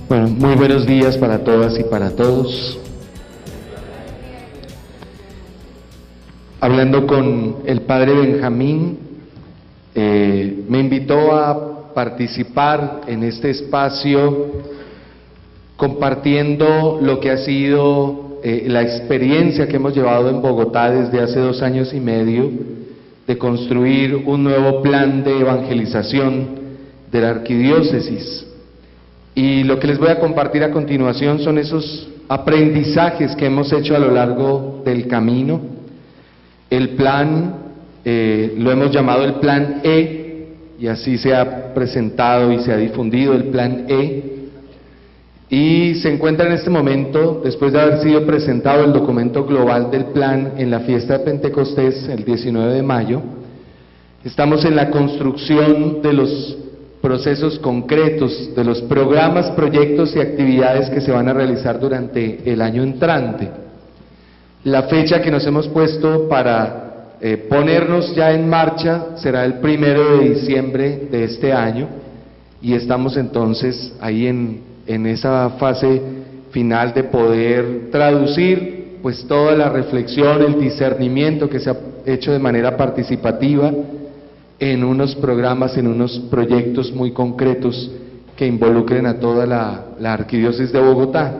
Bueno, muy buenos días para todas y para todos. Hablando con el padre Benjamín, me invitó a participar en este espacio compartiendo lo que ha sido la experiencia que hemos llevado en Bogotá desde hace 2 años y medio de construir un nuevo plan de evangelización de la arquidiócesis. Y lo que les voy a compartir a continuación son esos aprendizajes que hemos hecho a lo largo del camino. El plan, lo hemos llamado el Plan E, y así se ha presentado y se ha difundido el Plan E, y se encuentra en este momento, después de haber sido presentado el documento global del plan en la fiesta de Pentecostés, el 19 de mayo, estamos en la construcción de los procesos concretos, de los programas, proyectos y actividades que se van a realizar durante el año entrante. La fecha que nos hemos puesto para ponernos ya en marcha será el 1 de diciembre de este año, y estamos entonces ahí en esa fase final de poder traducir pues toda la reflexión, el discernimiento que se ha hecho de manera participativa en unos programas, en unos proyectos muy concretos que involucren a toda la arquidiócesis de Bogotá.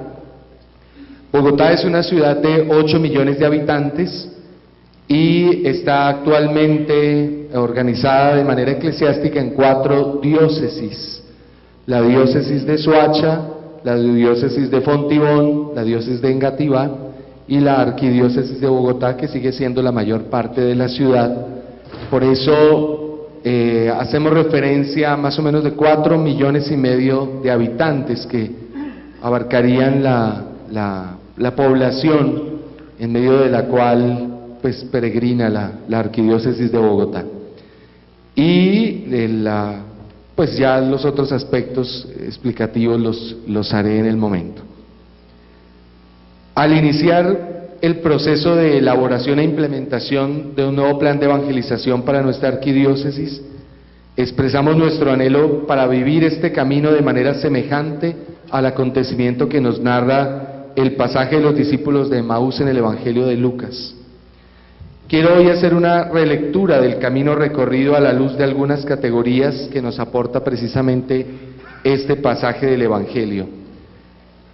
Bogotá es una ciudad de 8 millones de habitantes y está actualmente organizada de manera eclesiástica en 4 diócesis: la diócesis de Soacha, la diócesis de Fontibón, la diócesis de Engativá y la arquidiócesis de Bogotá, que sigue siendo la mayor parte de la ciudad. Por eso hacemos referencia a más o menos de 4,5 millones de habitantes que abarcarían la población en medio de la cual pues peregrina la arquidiócesis de Bogotá. Y pues ya los otros aspectos explicativos los haré en el momento. Al iniciar el proceso de elaboración e implementación de un nuevo plan de evangelización para nuestra arquidiócesis, expresamos nuestro anhelo para vivir este camino de manera semejante al acontecimiento que nos narra el pasaje de los discípulos de Emaús en el Evangelio de Lucas. Quiero hoy hacer una relectura del camino recorrido a la luz de algunas categorías que nos aporta precisamente este pasaje del Evangelio: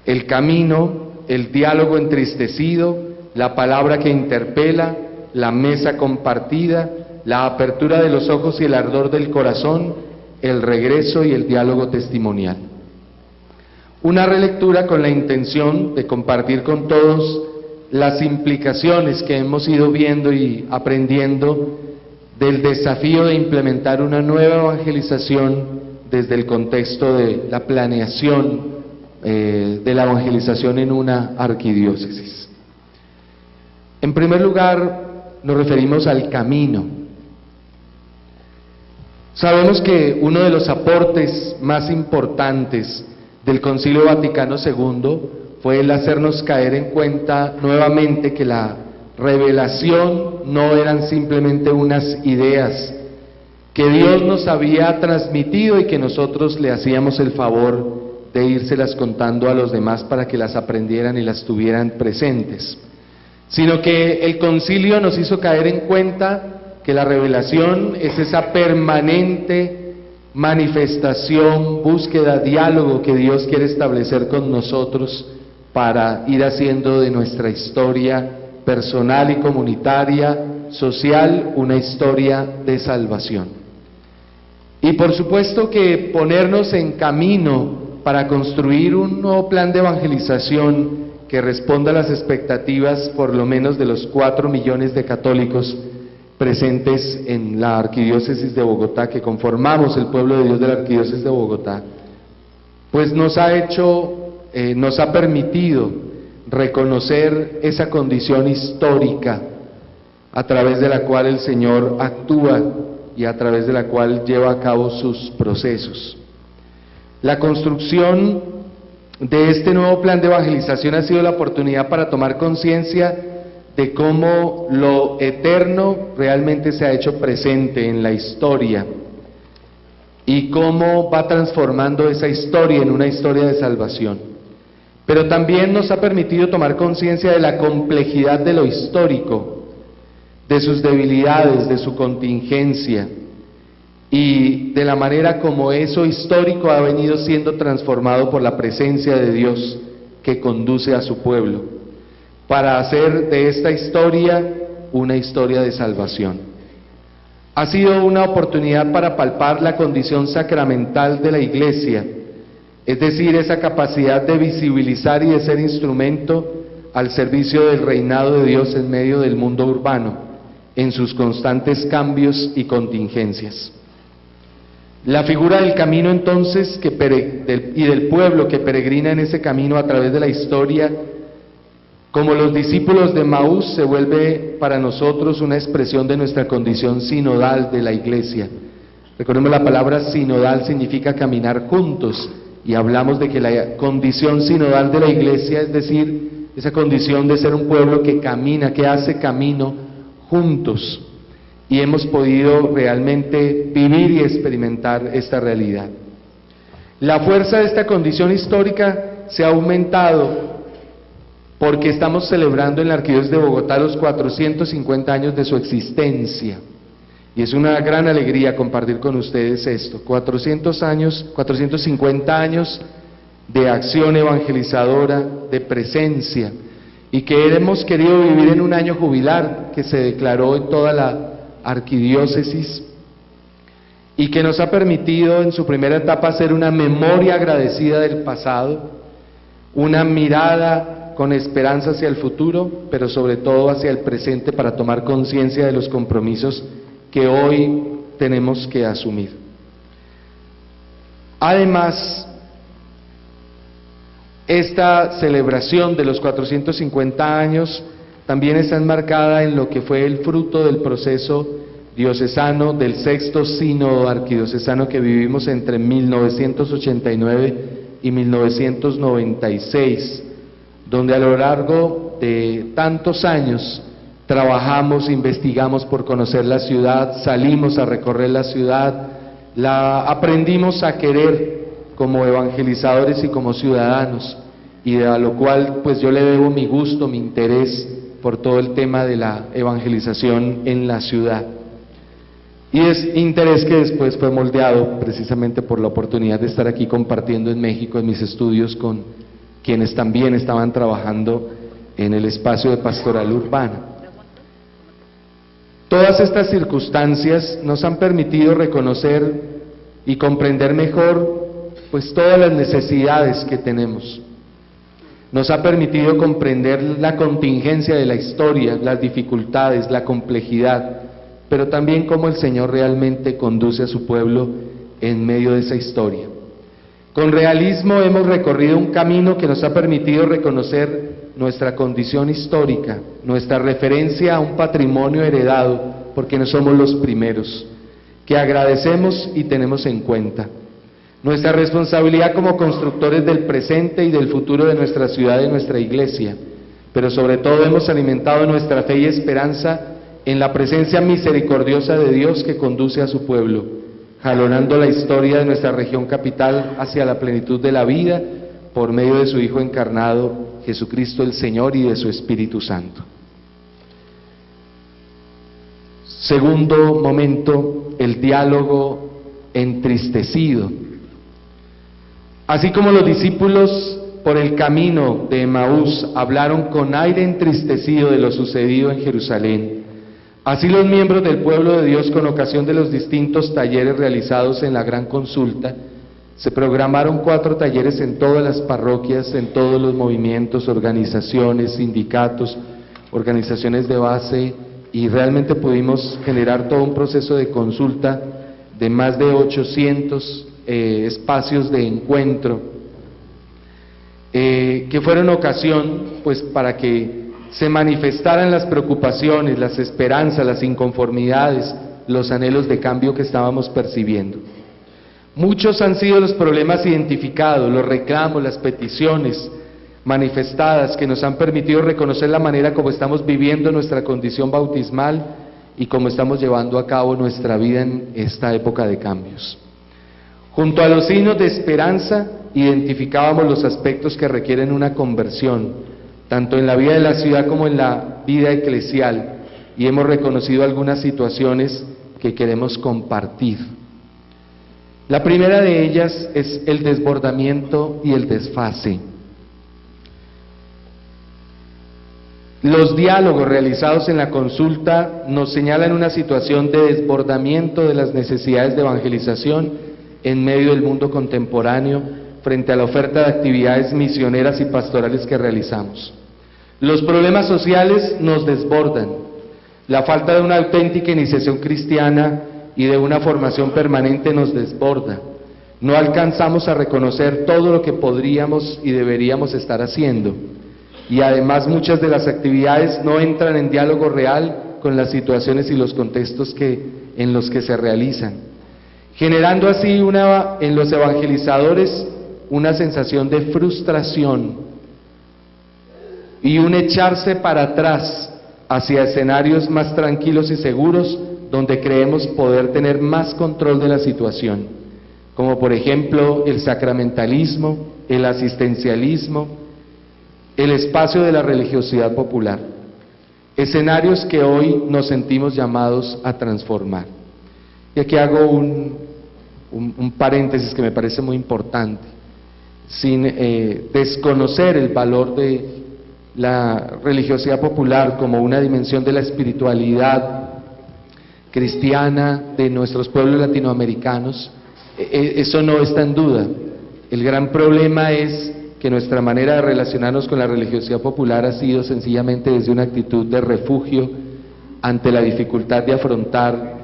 el camino, el diálogo entristecido, la palabra que interpela, la mesa compartida, la apertura de los ojos y el ardor del corazón, el regreso y el diálogo testimonial. Una relectura con la intención de compartir con todos las implicaciones que hemos ido viendo y aprendiendo del desafío de implementar una nueva evangelización desde el contexto de la planeación de la evangelización en una arquidiócesis. En primer lugar, nos referimos al camino. Sabemos que uno de los aportes más importantes del Concilio Vaticano II fue el hacernos caer en cuenta nuevamente que la revelación no eran simplemente unas ideas que Dios nos había transmitido y que nosotros le hacíamos el favor de írselas contando a los demás para que las aprendieran y las tuvieran presentes, sino que el concilio nos hizo caer en cuenta que la revelación es esa permanente manifestación, búsqueda, diálogo que Dios quiere establecer con nosotros para ir haciendo de nuestra historia personal y comunitaria, social, una historia de salvación. Y por supuesto que ponernos en camino para construir un nuevo plan de evangelización que responda a las expectativas por lo menos de los 4 millones de católicos presentes en la arquidiócesis de Bogotá, que conformamos el pueblo de Dios de la arquidiócesis de Bogotá, pues nos ha permitido reconocer esa condición histórica a través de la cual el Señor actúa y a través de la cual lleva a cabo sus procesos. La construcción de este nuevo plan de evangelización ha sido la oportunidad para tomar conciencia de cómo lo eterno realmente se ha hecho presente en la historia y cómo va transformando esa historia en una historia de salvación. Pero también nos ha permitido tomar conciencia de la complejidad de lo histórico, de sus debilidades, de su contingencia, y de la manera como eso histórico ha venido siendo transformado por la presencia de Dios que conduce a su pueblo, para hacer de esta historia una historia de salvación. Ha sido una oportunidad para palpar la condición sacramental de la Iglesia, es decir, esa capacidad de visibilizar y de ser instrumento al servicio del reinado de Dios en medio del mundo urbano, en sus constantes cambios y contingencias. La figura del camino entonces y del pueblo que peregrina en ese camino a través de la historia, como los discípulos de Emaús, se vuelve para nosotros una expresión de nuestra condición sinodal de la Iglesia. Recordemos, la palabra sinodal significa caminar juntos, y hablamos de que la condición sinodal de la Iglesia, es decir, esa condición de ser un pueblo que camina, que hace camino juntos, y hemos podido realmente vivir y experimentar esta realidad. La fuerza de esta condición histórica se ha aumentado porque estamos celebrando en la Arquidiócesis de Bogotá los 450 años de su existencia, y es una gran alegría compartir con ustedes esto. 450 años de acción evangelizadora, de presencia, y que hemos querido vivir en un año jubilar que se declaró en toda la arquidiócesis, y que nos ha permitido en su primera etapa hacer una memoria agradecida del pasado, una mirada con esperanza hacia el futuro, pero sobre todo hacia el presente, para tomar conciencia de los compromisos que hoy tenemos que asumir. Además, esta celebración de los 450 años también está enmarcada en lo que fue el fruto del proceso diocesano del sexto sínodo arquidiocesano que vivimos entre 1989 y 1996, donde a lo largo de tantos años trabajamos, investigamos por conocer la ciudad, salimos a recorrer la ciudad, la aprendimos a querer como evangelizadores y como ciudadanos, y a lo cual pues yo le debo mi gusto, mi interés por todo el tema de la evangelización en la ciudad. Y es interés que después fue moldeado precisamente por la oportunidad de estar aquí compartiendo en México en mis estudios con quienes también estaban trabajando en el espacio de pastoral urbana. Todas estas circunstancias nos han permitido reconocer y comprender mejor pues todas las necesidades que tenemos. Nos ha permitido comprender la contingencia de la historia, las dificultades, la complejidad, pero también cómo el Señor realmente conduce a su pueblo en medio de esa historia. Con realismo hemos recorrido un camino que nos ha permitido reconocer nuestra condición histórica, nuestra referencia a un patrimonio heredado, porque no somos los primeros, que agradecemos y tenemos en cuenta. Nuestra responsabilidad como constructores del presente y del futuro de nuestra ciudad y de nuestra iglesia, pero sobre todo hemos alimentado nuestra fe y esperanza en la presencia misericordiosa de Dios que conduce a su pueblo, jalonando la historia de nuestra región capital hacia la plenitud de la vida por medio de su Hijo encarnado, Jesucristo el Señor, y de su Espíritu Santo. Segundo momento, el diálogo entristecido. Así como los discípulos por el camino de Emaús hablaron con aire entristecido de lo sucedido en Jerusalén, así los miembros del pueblo de Dios, con ocasión de los distintos talleres realizados en la Gran Consulta, se programaron 4 talleres en todas las parroquias, en todos los movimientos, organizaciones, sindicatos, organizaciones de base, y realmente pudimos generar todo un proceso de consulta de más de 800 espacios de encuentro, que fueron ocasión pues para que se manifestaran las preocupaciones, las esperanzas, las inconformidades, los anhelos de cambio que estábamos percibiendo. Muchos han sido los problemas identificados, los reclamos, las peticiones manifestadas que nos han permitido reconocer la manera como estamos viviendo nuestra condición bautismal y cómo estamos llevando a cabo nuestra vida en esta época de cambios. Junto a los signos de esperanza, identificábamos los aspectos que requieren una conversión, tanto en la vida de la ciudad como en la vida eclesial, y hemos reconocido algunas situaciones que queremos compartir. La primera de ellas es el desbordamiento y el desfase. Los diálogos realizados en la consulta nos señalan una situación de desbordamiento de las necesidades de evangelización en medio del mundo contemporáneo frente a la oferta de actividades misioneras y pastorales que realizamos. Los problemas sociales nos desbordan. La falta de una auténtica iniciación cristiana y de una formación permanente nos desborda. No alcanzamos a reconocer todo lo que podríamos y deberíamos estar haciendo. Y además muchas de las actividades no entran en diálogo real con las situaciones y los contextos en los que se realizan, generando así en los evangelizadores una sensación de frustración y un echarse para atrás hacia escenarios más tranquilos y seguros donde creemos poder tener más control de la situación, como por ejemplo el sacramentalismo, el asistencialismo, el espacio de la religiosidad popular, escenarios que hoy nos sentimos llamados a transformar. Y aquí hago un paréntesis que me parece muy importante, sin desconocer el valor de la religiosidad popular como una dimensión de la espiritualidad cristiana de nuestros pueblos latinoamericanos. Eso no está en duda. El gran problema es que nuestra manera de relacionarnos con la religiosidad popular ha sido sencillamente desde una actitud de refugio ante la dificultad de afrontar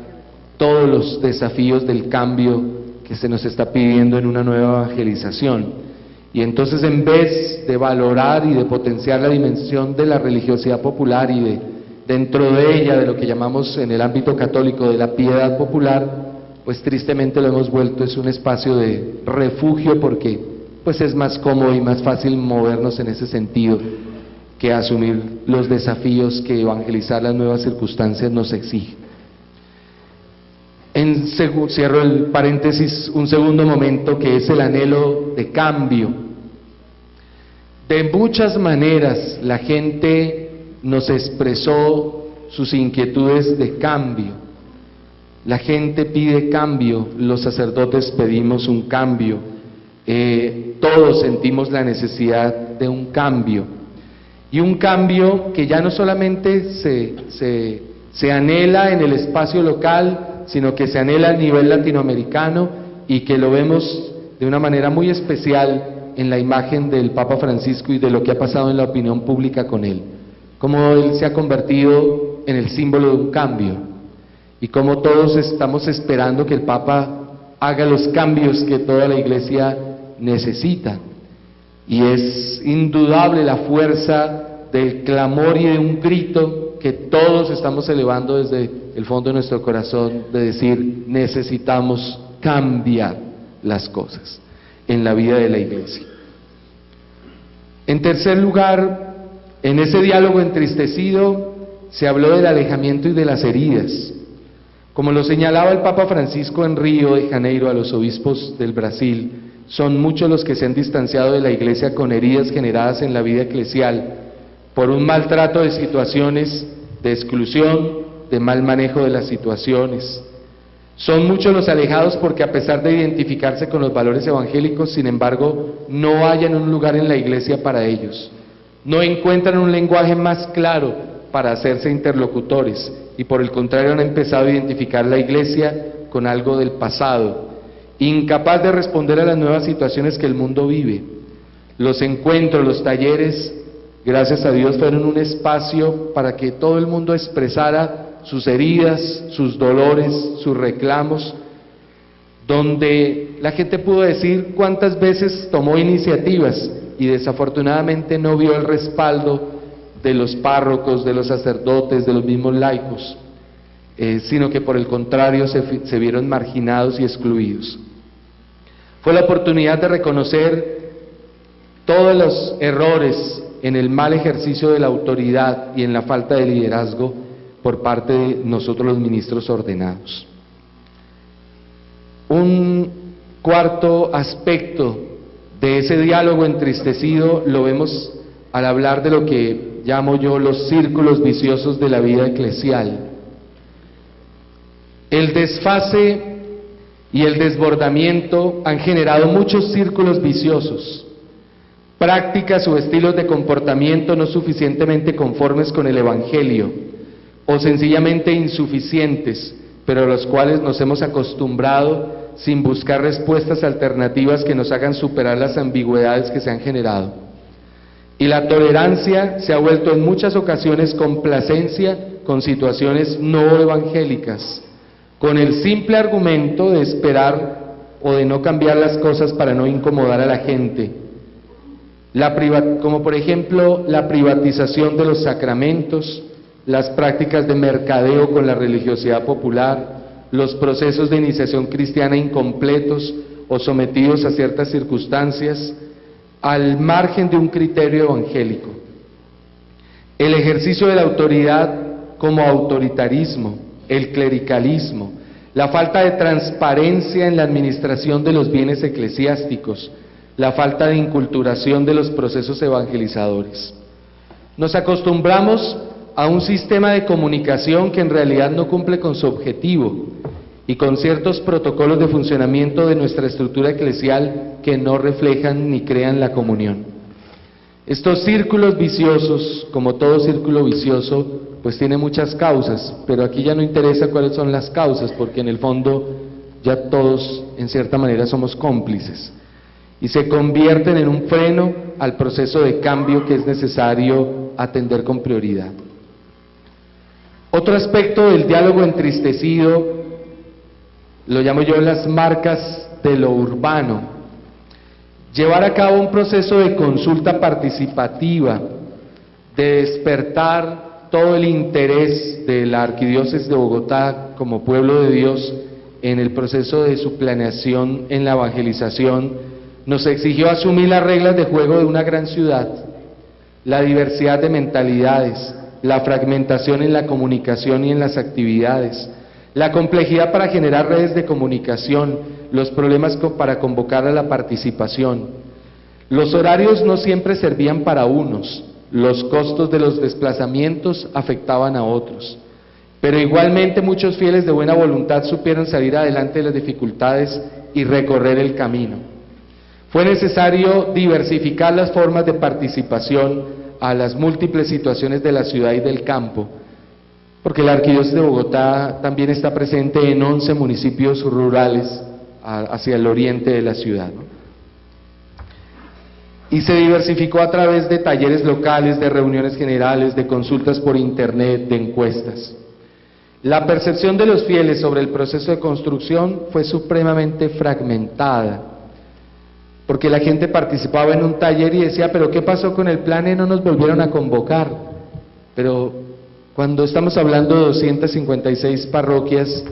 todos los desafíos del cambio que se nos está pidiendo en una nueva evangelización. Y entonces, en vez de valorar y de potenciar la dimensión de la religiosidad popular y dentro de ella, de lo que llamamos en el ámbito católico de la piedad popular, pues tristemente lo hemos vuelto es un espacio de refugio, porque pues es más cómodo y más fácil movernos en ese sentido que asumir los desafíos que evangelizar las nuevas circunstancias nos exige. Cierro el paréntesis, un segundo momento, que es el anhelo de cambio. De muchas maneras la gente nos expresó sus inquietudes de cambio. La gente pide cambio, los sacerdotes pedimos un cambio. Todos sentimos la necesidad de un cambio, y un cambio que ya no solamente se anhela en el espacio local, sino que se anhela a nivel latinoamericano, y que lo vemos de una manera muy especial en la imagen del Papa Francisco y de lo que ha pasado en la opinión pública con él, cómo él se ha convertido en el símbolo de un cambio, y cómo todos estamos esperando que el Papa haga los cambios que toda la Iglesia necesita. Y es indudable la fuerza del clamor y de un grito que todos estamos elevando desde el fondo de nuestro corazón, de decir: necesitamos cambiar las cosas en la vida de la Iglesia. En tercer lugar, en ese diálogo entristecido se habló del alejamiento y de las heridas. Como lo señalaba el Papa Francisco en Río de Janeiro a los obispos del Brasil, son muchos los que se han distanciado de la Iglesia con heridas generadas en la vida eclesial por un maltrato de situaciones de exclusión, de mal manejo de las situaciones. Son muchos los alejados porque, a pesar de identificarse con los valores evangélicos, sin embargo, no hallan un lugar en la Iglesia para ellos. No encuentran un lenguaje más claro para hacerse interlocutores, y por el contrario han empezado a identificar la Iglesia con algo del pasado, incapaz de responder a las nuevas situaciones que el mundo vive. Los encuentros, los talleres, gracias a Dios, fueron un espacio para que todo el mundo expresara sus heridas, sus dolores, sus reclamos, donde la gente pudo decir cuántas veces tomó iniciativas y desafortunadamente no vio el respaldo de los párrocos, de los sacerdotes, de los mismos laicos, sino que por el contrario se vieron marginados y excluidos. Fue la oportunidad de reconocer todos los errores en el mal ejercicio de la autoridad y en la falta de liderazgo por parte de nosotros los ministros ordenados. Un Cuarto aspecto de ese diálogo entristecido lo vemos al hablar de lo que llamo yo los círculos viciosos de la vida eclesial. El desfase y el desbordamiento han generado muchos círculos viciosos, prácticas o estilos de comportamiento no suficientemente conformes con el Evangelio, o sencillamente insuficientes, pero a los cuales nos hemos acostumbrado sin buscar respuestas alternativas que nos hagan superar las ambigüedades que se han generado. Y la tolerancia se ha vuelto en muchas ocasiones complacencia con situaciones no evangélicas, con el simple argumento de esperar o de no cambiar las cosas para no incomodar a la gente. Como por ejemplo la privatización de los sacramentos, las prácticas de mercadeo con la religiosidad popular, los procesos de iniciación cristiana incompletos o sometidos a ciertas circunstancias, al margen de un criterio evangélico. El ejercicio de la autoridad como autoritarismo, el clericalismo, la falta de transparencia en la administración de los bienes eclesiásticos, la falta de inculturación de los procesos evangelizadores. Nos acostumbramos a un sistema de comunicación que en realidad no cumple con su objetivo y con ciertos protocolos de funcionamiento de nuestra estructura eclesial que no reflejan ni crean la comunión. Estos círculos viciosos, como todo círculo vicioso, pues tiene muchas causas, pero aquí ya no interesa cuáles son las causas, porque en el fondo ya todos en cierta manera somos cómplices y se convierten en un freno al proceso de cambio que es necesario atender con prioridad. Otro aspecto del diálogo entristecido lo llamo yo las marcas de lo urbano. Llevar a cabo un proceso de consulta participativa, de despertar todo el interés de la Arquidiócesis de Bogotá como pueblo de Dios en el proceso de su planeación en la evangelización, nos exigió asumir las reglas de juego de una gran ciudad, la diversidad de mentalidades, la fragmentación en la comunicación y en las actividades, la complejidad para generar redes de comunicación, los problemas para convocar a la participación. Los horarios no siempre servían para unos, los costos de los desplazamientos afectaban a otros, pero igualmente muchos fieles de buena voluntad supieron salir adelante de las dificultades y recorrer el camino. Fue necesario diversificar las formas de participación a las múltiples situaciones de la ciudad y del campo, porque la Arquidiócesis de Bogotá también está presente en 11 municipios rurales hacia el oriente de la ciudad, ¿no? Y se diversificó a través de talleres locales, de reuniones generales, de consultas por internet, de encuestas. La percepción de los fieles sobre el proceso de construcción fue supremamente fragmentada, porque la gente participaba en un taller y decía, pero ¿qué pasó con el plan? Y no nos volvieron a convocar. Pero cuando estamos hablando de 256 parroquias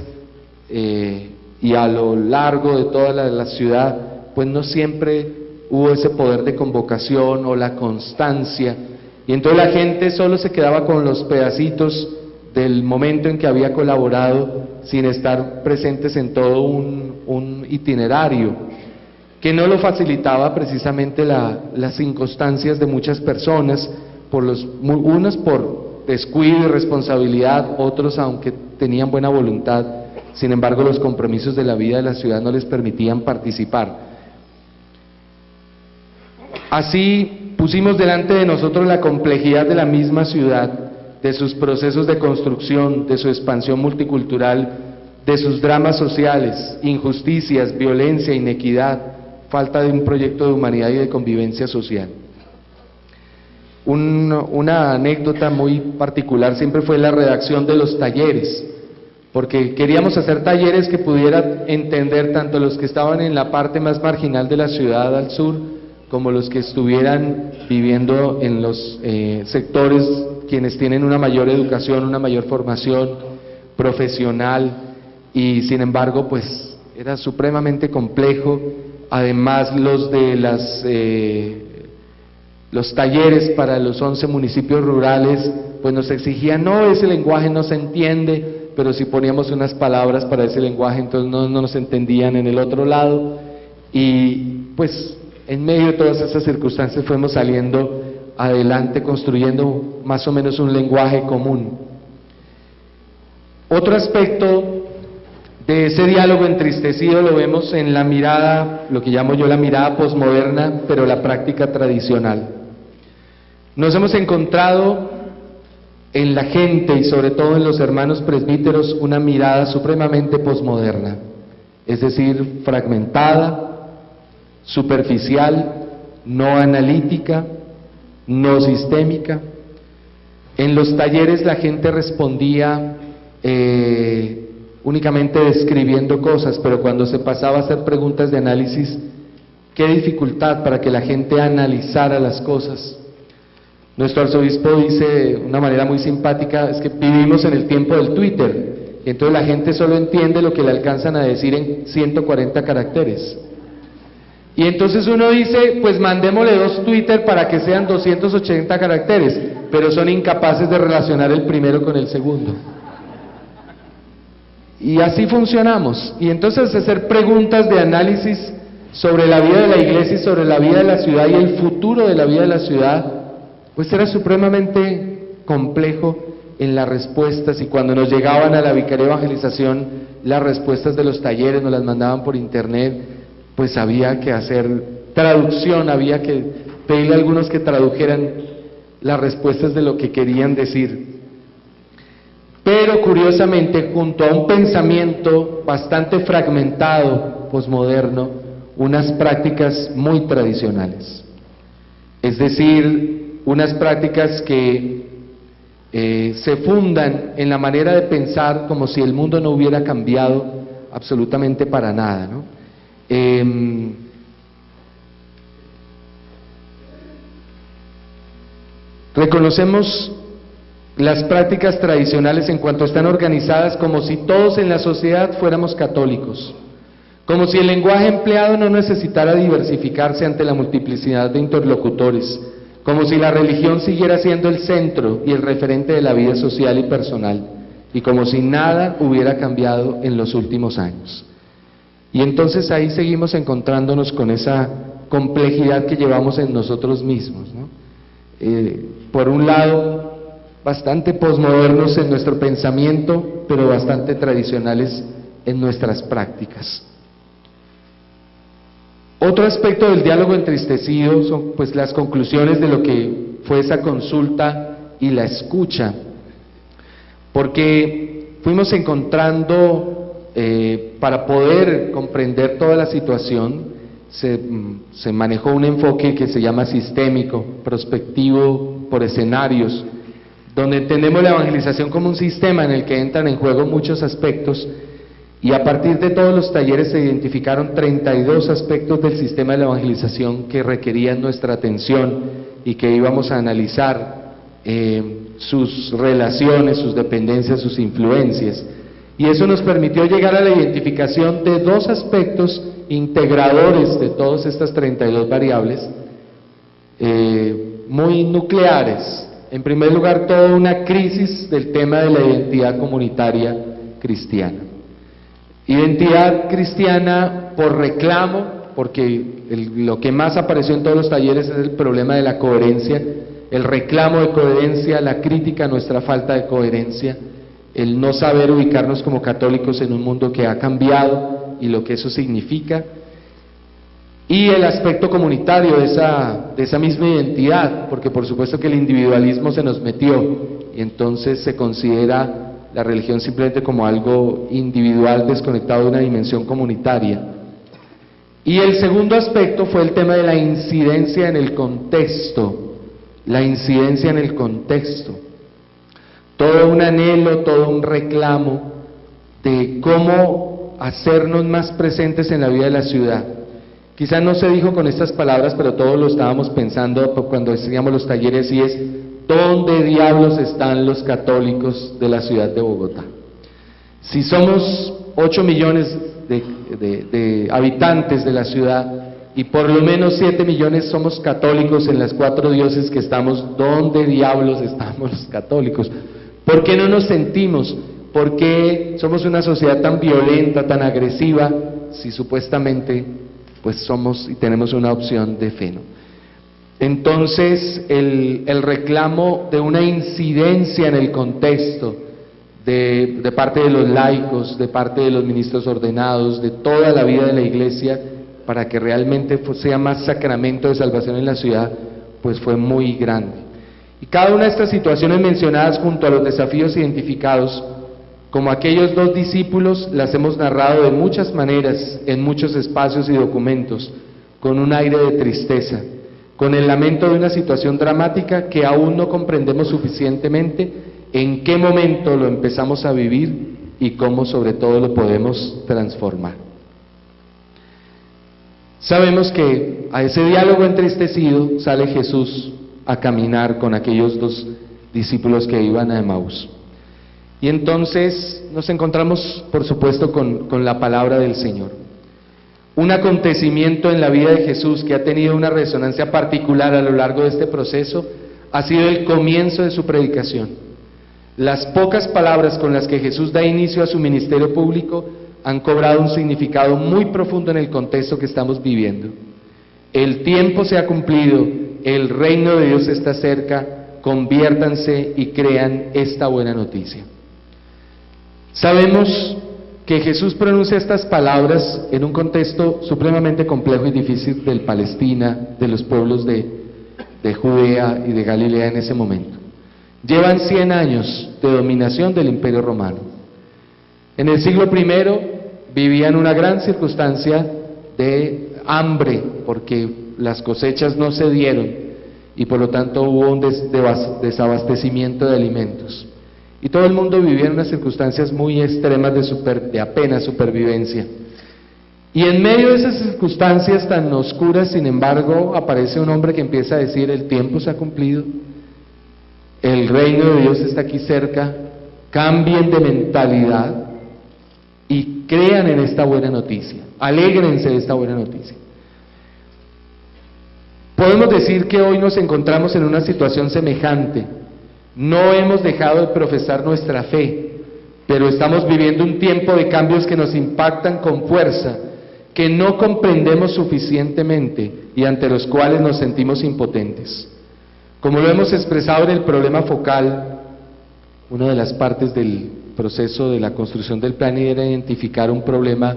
y a lo largo de toda la ciudad, pues no siempre hubo ese poder de convocación o la constancia, y entonces la gente solo se quedaba con los pedacitos del momento en que había colaborado sin estar presentes en todo un itinerario, que no lo facilitaba precisamente las circunstancias de muchas personas, unos por descuido y responsabilidad, otros aunque tenían buena voluntad, sin embargo los compromisos de la vida de la ciudad no les permitían participar. Así pusimos delante de nosotros la complejidad de la misma ciudad, de sus procesos de construcción, de su expansión multicultural, de sus dramas sociales, injusticias, violencia, inequidad, falta de un proyecto de humanidad y de convivencia social. Una anécdota muy particular siempre fue la redacción de los talleres, porque queríamos hacer talleres que pudieran entender tanto los que estaban en la parte más marginal de la ciudad al sur, como los que estuvieran viviendo en los sectores, quienes tienen una mayor educación, una mayor formación profesional, y sin embargo pues era supremamente complejo. Además los talleres para los 11 municipios rurales pues nos exigían, no, ese lenguaje no se entiende, pero si poníamos unas palabras para ese lenguaje entonces no nos entendían en el otro lado, y pues en medio de todas esas circunstancias fuimos saliendo adelante, construyendo más o menos un lenguaje común. Otro aspecto de ese diálogo entristecido lo vemos en la mirada, lo que llamo yo la mirada posmoderna, pero la práctica tradicional. Nos hemos encontrado en la gente y sobre todo en los hermanos presbíteros una mirada supremamente posmoderna, es decir, fragmentada, superficial, no analítica, no sistémica. En los talleres la gente respondía únicamente describiendo cosas, pero cuando se pasaba a hacer preguntas de análisis, qué dificultad para que la gente analizara las cosas. Nuestro arzobispo dice de una manera muy simpática, es que vivimos en el tiempo del Twitter, y entonces la gente solo entiende lo que le alcanzan a decir en 140 caracteres. Y entonces uno dice, pues mandémosle 2 Twitter para que sean 280 caracteres, pero son incapaces de relacionar el primero con el segundo. Y así funcionamos. Y entonces hacer preguntas de análisis sobre la vida de la iglesia y sobre la vida de la ciudad y el futuro de la vida de la ciudad, pues era supremamente complejo en las respuestas, y cuando nos llegaban a la Vicaría de Evangelización las respuestas de los talleres, nos las mandaban por internet, pues había que hacer traducción, había que pedirle a algunos que tradujeran las respuestas de lo que querían decir. Pero curiosamente, junto a un pensamiento bastante fragmentado, posmoderno, unas prácticas muy tradicionales. Es decir, unas prácticas que se fundan en la manera de pensar como si el mundo no hubiera cambiado absolutamente para nada, ¿no? Reconocemos las prácticas tradicionales en cuanto están organizadas como si todos en la sociedad fuéramos católicos, como si el lenguaje empleado no necesitara diversificarse ante la multiplicidad de interlocutores, como si la religión siguiera siendo el centro y el referente de la vida social y personal, y como si nada hubiera cambiado en los últimos años. Y entonces ahí seguimos encontrándonos con esa complejidad que llevamos en nosotros mismos, ¿no? Por un lado, bastante posmodernos en nuestro pensamiento, pero bastante tradicionales en nuestras prácticas. Otro aspecto del diálogo entristecido son pues las conclusiones de lo que fue esa consulta y la escucha, porque fuimos encontrando, para poder comprender toda la situación, se manejó un enfoque que se llama sistémico, prospectivo por escenarios, donde entendemos la evangelización como un sistema en el que entran en juego muchos aspectos, y a partir de todos los talleres se identificaron 32 aspectos del sistema de la evangelización que requerían nuestra atención y que íbamos a analizar sus relaciones, sus dependencias, sus influencias. Y eso nos permitió llegar a la identificación de 2 aspectos integradores de todas estas 32 variables, muy nucleares. En primer lugar, toda una crisis del tema de la identidad comunitaria cristiana. Identidad cristiana por reclamo, porque lo que más apareció en todos los talleres es el problema de la coherencia, el reclamo de coherencia, la crítica a nuestra falta de coherencia, el no saber ubicarnos como católicos en un mundo que ha cambiado y lo que eso significa, y el aspecto comunitario de esa misma identidad, porque por supuesto que el individualismo se nos metió y entonces se considera la religión simplemente como algo individual desconectado de una dimensión comunitaria. Y el segundo aspecto fue el tema de la incidencia en el contexto, la incidencia en el contexto. Todo un anhelo, todo un reclamo de cómo hacernos más presentes en la vida de la ciudad. Quizás no se dijo con estas palabras, pero todos lo estábamos pensando cuando hacíamos los talleres, y es: ¿dónde diablos están los católicos de la ciudad de Bogotá? Si somos 8 millones de habitantes de la ciudad y por lo menos 7 millones somos católicos en las 4 diócesis que estamos, ¿dónde diablos estamos los católicos? ¿Por qué no nos sentimos? ¿Por qué somos una sociedad tan violenta, tan agresiva, si supuestamente pues somos y tenemos una opción de fe, ¿no? Entonces, el reclamo de una incidencia en el contexto de parte de los laicos, de parte de los ministros ordenados, de toda la vida de la Iglesia, para que realmente sea más sacramento de salvación en la ciudad, pues fue muy grande. Y cada una de estas situaciones mencionadas junto a los desafíos identificados, como aquellos 2 discípulos, las hemos narrado de muchas maneras, en muchos espacios y documentos, con un aire de tristeza, con el lamento de una situación dramática que aún no comprendemos suficientemente en qué momento lo empezamos a vivir y cómo sobre todo lo podemos transformar. Sabemos que a ese diálogo entristecido sale Jesús a caminar con aquellos 2 discípulos que iban a Emaús. Y entonces nos encontramos, por supuesto, con la palabra del Señor. Un acontecimiento en la vida de Jesús que ha tenido una resonancia particular a lo largo de este proceso ha sido el comienzo de su predicación. Las pocas palabras con las que Jesús da inicio a su ministerio público han cobrado un significado muy profundo en el contexto que estamos viviendo. El tiempo se ha cumplido, el reino de Dios está cerca, conviértanse y crean esta buena noticia. Sabemos que Jesús pronuncia estas palabras en un contexto supremamente complejo y difícil del Palestina, de los pueblos de Judea y de Galilea en ese momento. Llevan 100 años de dominación del Imperio Romano. En el siglo I vivían una gran circunstancia de hambre, porque las cosechas no se dieron y por lo tanto hubo un desabastecimiento de alimentos. Y todo el mundo vivía en unas circunstancias muy extremas de apenas supervivencia. Y en medio de esas circunstancias tan oscuras, sin embargo, aparece un hombre que empieza a decir: el tiempo se ha cumplido, el reino de Dios está aquí cerca, cambien de mentalidad y crean en esta buena noticia, alégrense de esta buena noticia. Podemos decir que hoy nos encontramos en una situación semejante. No hemos dejado de profesar nuestra fe, pero estamos viviendo un tiempo de cambios que nos impactan con fuerza, que no comprendemos suficientemente y ante los cuales nos sentimos impotentes. Como lo hemos expresado en el problema focal, una de las partes del proceso de la construcción del plan era identificar un problema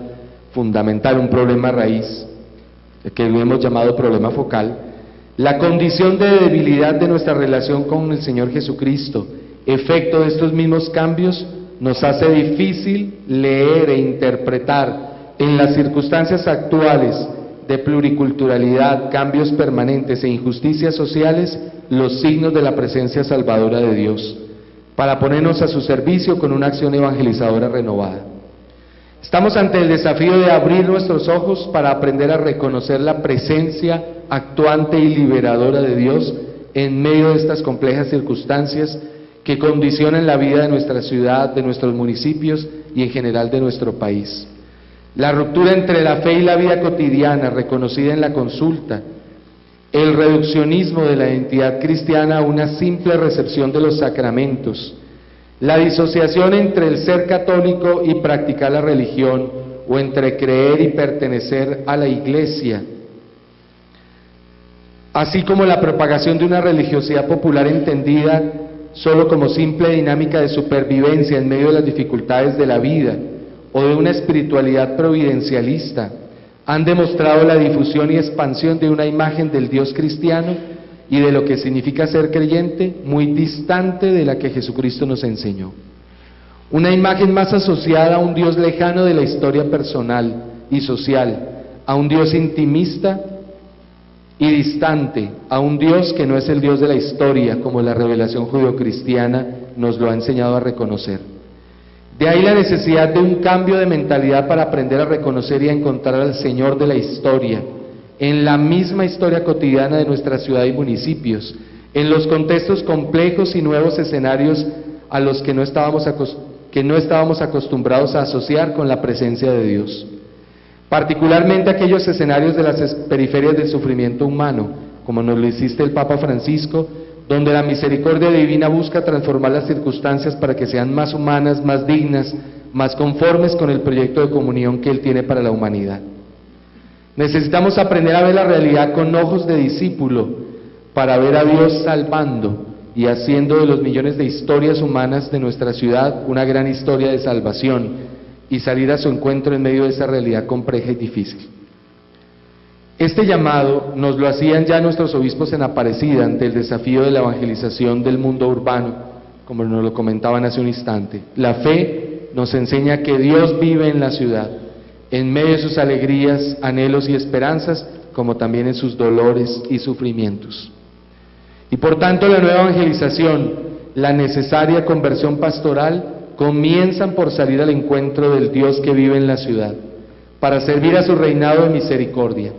fundamental, un problema raíz, que lo hemos llamado problema focal. La condición de debilidad de nuestra relación con el Señor Jesucristo, efecto de estos mismos cambios, nos hace difícil leer e interpretar en las circunstancias actuales de pluriculturalidad, cambios permanentes e injusticias sociales los signos de la presencia salvadora de Dios, para ponernos a su servicio con una acción evangelizadora renovada. Estamos ante el desafío de abrir nuestros ojos para aprender a reconocer la presencia actuante y liberadora de Dios en medio de estas complejas circunstancias que condicionan la vida de nuestra ciudad, de nuestros municipios y en general de nuestro país. La ruptura entre la fe y la vida cotidiana, reconocida en la consulta, el reduccionismo de la identidad cristiana a una simple recepción de los sacramentos, la disociación entre el ser católico y practicar la religión, o entre creer y pertenecer a la Iglesia, así como la propagación de una religiosidad popular entendida solo como simple dinámica de supervivencia en medio de las dificultades de la vida, o de una espiritualidad providencialista, han demostrado la difusión y expansión de una imagen del Dios cristiano y de lo que significa ser creyente muy distante de la que Jesucristo nos enseñó. Una imagen más asociada a un Dios lejano de la historia personal y social, a un Dios intimista y distante, a un Dios que no es el Dios de la historia, como la revelación judeocristiana nos lo ha enseñado a reconocer. De ahí la necesidad de un cambio de mentalidad para aprender a reconocer y a encontrar al Señor de la historia, en la misma historia cotidiana de nuestra ciudad y municipios, en los contextos complejos y nuevos escenarios a los que no estábamos acostumbrados a asociar con la presencia de Dios. Particularmente aquellos escenarios de las periferias del sufrimiento humano, como nos lo hiciste el Papa Francisco, donde la misericordia divina busca transformar las circunstancias para que sean más humanas, más dignas, más conformes con el proyecto de comunión que Él tiene para la humanidad. Necesitamos aprender a ver la realidad con ojos de discípulo para ver a Dios salvando y haciendo de los millones de historias humanas de nuestra ciudad una gran historia de salvación y salir a su encuentro en medio de esa realidad compleja y difícil. Este llamado nos lo hacían ya nuestros obispos en Aparecida ante el desafío de la evangelización del mundo urbano, como nos lo comentaban hace un instante. La fe nos enseña que Dios vive en la ciudad, en medio de sus alegrías, anhelos y esperanzas, como también en sus dolores y sufrimientos. Y por tanto la nueva evangelización, la necesaria conversión pastoral, comienzan por salir al encuentro del Dios que vive en la ciudad, para servir a su reinado de misericordia.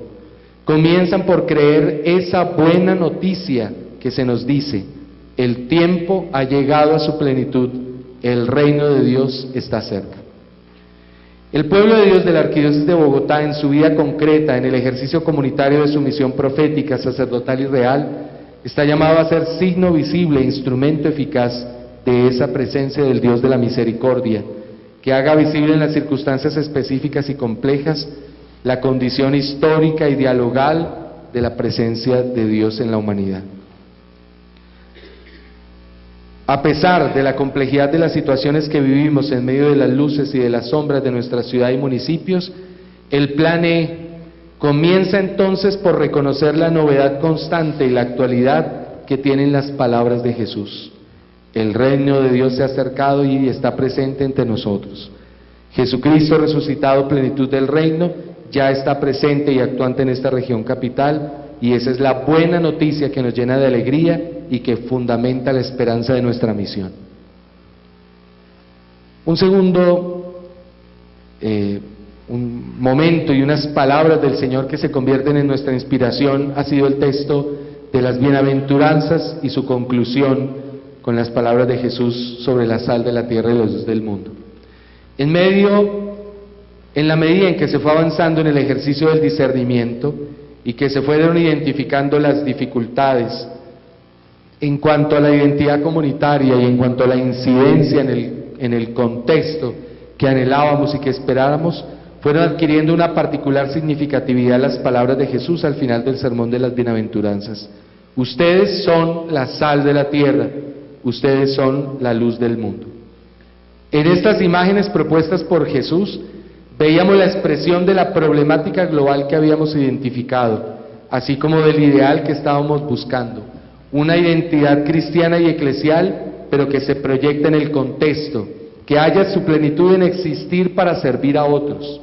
Comienzan por creer esa buena noticia que se nos dice: el tiempo ha llegado a su plenitud, el reino de Dios está cerca. El pueblo de Dios de la Arquidiócesis de Bogotá, en su vida concreta, en el ejercicio comunitario de su misión profética, sacerdotal y real, está llamado a ser signo visible, instrumento eficaz de esa presencia del Dios de la misericordia, que haga visible en las circunstancias específicas y complejas la condición histórica y dialogal de la presencia de Dios en la humanidad. A pesar de la complejidad de las situaciones que vivimos en medio de las luces y de las sombras de nuestra ciudad y municipios, el Plan E comienza entonces por reconocer la novedad constante y la actualidad que tienen las palabras de Jesús. El reino de Dios se ha acercado y está presente entre nosotros. Jesucristo resucitado, plenitud del reino, ya está presente y actuante en esta región capital, y esa es la buena noticia que nos llena de alegría y que fundamenta la esperanza de nuestra misión. Un segundo un momento y unas palabras del Señor que se convierten en nuestra inspiración ha sido el texto de las bienaventuranzas y su conclusión con las palabras de Jesús sobre la sal de la tierra y la luz del mundo. En la medida en que se fue avanzando en el ejercicio del discernimiento y que se fueron identificando las dificultades en cuanto a la identidad comunitaria y en cuanto a la incidencia en el contexto que anhelábamos y que esperábamos, fueron adquiriendo una particular significatividad las palabras de Jesús al final del sermón de las bienaventuranzas. Ustedes son la sal de la tierra, ustedes son la luz del mundo. En estas imágenes propuestas por Jesús, veíamos la expresión de la problemática global que habíamos identificado, así como del ideal que estábamos buscando, una identidad cristiana y eclesial, pero que se proyecta en el contexto, que haya su plenitud en existir para servir a otros,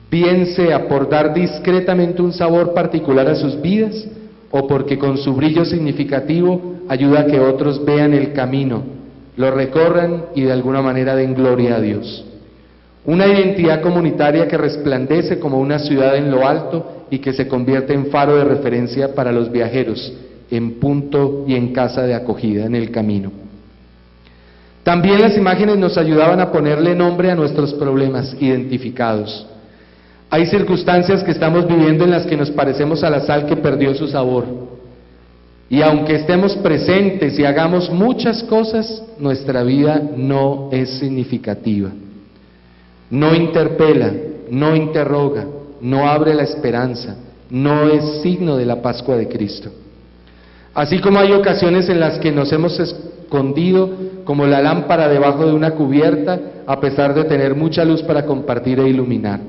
bien sea por dar discretamente un sabor particular a sus vidas, o porque con su brillo significativo ayuda a que otros vean el camino, lo recorran y de alguna manera den gloria a Dios. Una identidad comunitaria que resplandece como una ciudad en lo alto y que se convierte en faro de referencia para los viajeros, en punto y en casa de acogida en el camino. También las imágenes nos ayudaban a ponerle nombre a nuestros problemas identificados. Hay circunstancias que estamos viviendo en las que nos parecemos a la sal que perdió su sabor. Y aunque estemos presentes y hagamos muchas cosas, nuestra vida no es significativa. No interpela, no interroga, no abre la esperanza, no es signo de la Pascua de Cristo. Así como hay ocasiones en las que nos hemos escondido como la lámpara debajo de una cubierta, a pesar de tener mucha luz para compartir e iluminar.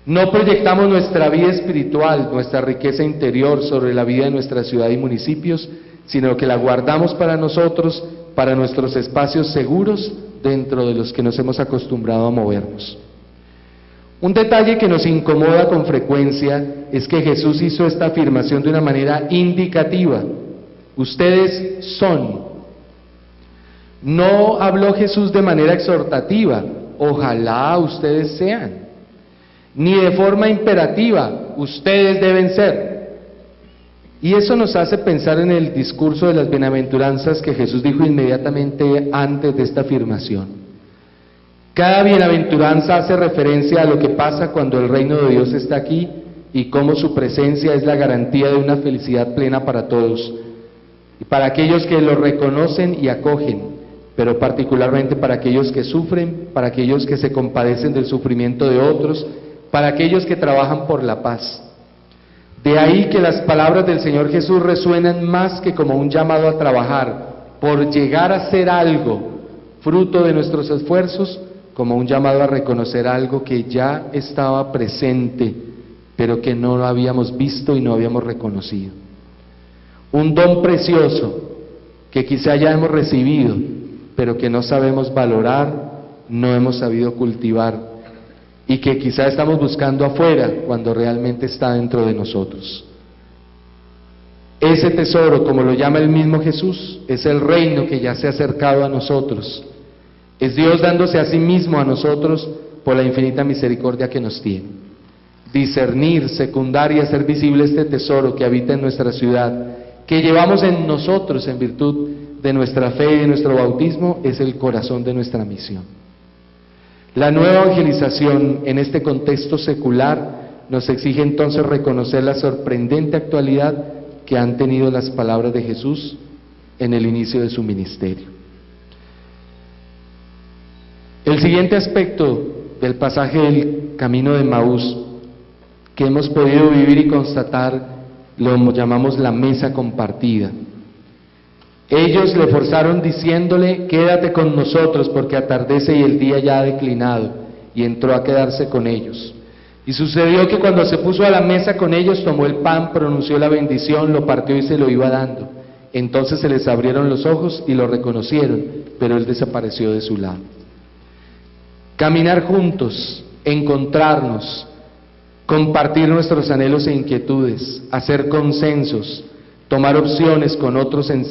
No proyectamos nuestra vida espiritual, nuestra riqueza interior sobre la vida de nuestra ciudad y municipios, sino que la guardamos para nosotros, para nuestros espacios seguros, dentro de los que nos hemos acostumbrado a movernos. Un detalle que nos incomoda con frecuencia es que Jesús hizo esta afirmación de una manera indicativa. Ustedes son. No habló Jesús de manera exhortativa, ojalá ustedes sean, ni de forma imperativa, ustedes deben ser. Y eso nos hace pensar en el discurso de las bienaventuranzas que Jesús dijo inmediatamente antes de esta afirmación. Cada bienaventuranza hace referencia a lo que pasa cuando el reino de Dios está aquí y cómo su presencia es la garantía de una felicidad plena para todos, y para aquellos que lo reconocen y acogen, pero particularmente para aquellos que sufren, para aquellos que se compadecen del sufrimiento de otros, para aquellos que trabajan por la paz. De ahí que las palabras del Señor Jesús resuenan más que como un llamado a trabajar por llegar a ser algo, fruto de nuestros esfuerzos, como un llamado a reconocer algo que ya estaba presente, pero que no lo habíamos visto y no habíamos reconocido. Un don precioso que quizá ya hemos recibido, pero que no sabemos valorar, no hemos sabido cultivar, y que quizá estamos buscando afuera cuando realmente está dentro de nosotros. Ese tesoro, como lo llama el mismo Jesús, es el reino que ya se ha acercado a nosotros. Es Dios dándose a sí mismo a nosotros por la infinita misericordia que nos tiene. Discernir, secundar y hacer visible este tesoro que habita en nuestra ciudad, que llevamos en nosotros en virtud de nuestra fe y de nuestro bautismo, es el corazón de nuestra misión. La nueva evangelización en este contexto secular nos exige entonces reconocer la sorprendente actualidad que han tenido las palabras de Jesús en el inicio de su ministerio. El siguiente aspecto del pasaje del camino de Emaús que hemos podido vivir y constatar lo llamamos la mesa compartida. Ellos le forzaron diciéndole: quédate con nosotros porque atardece y el día ya ha declinado, y entró a quedarse con ellos. Y sucedió que cuando se puso a la mesa con ellos, tomó el pan, pronunció la bendición, lo partió y se lo iba dando. Entonces se les abrieron los ojos y lo reconocieron, pero él desapareció de su lado. Caminar juntos, encontrarnos, compartir nuestros anhelos e inquietudes, hacer consensos, tomar opciones con otros en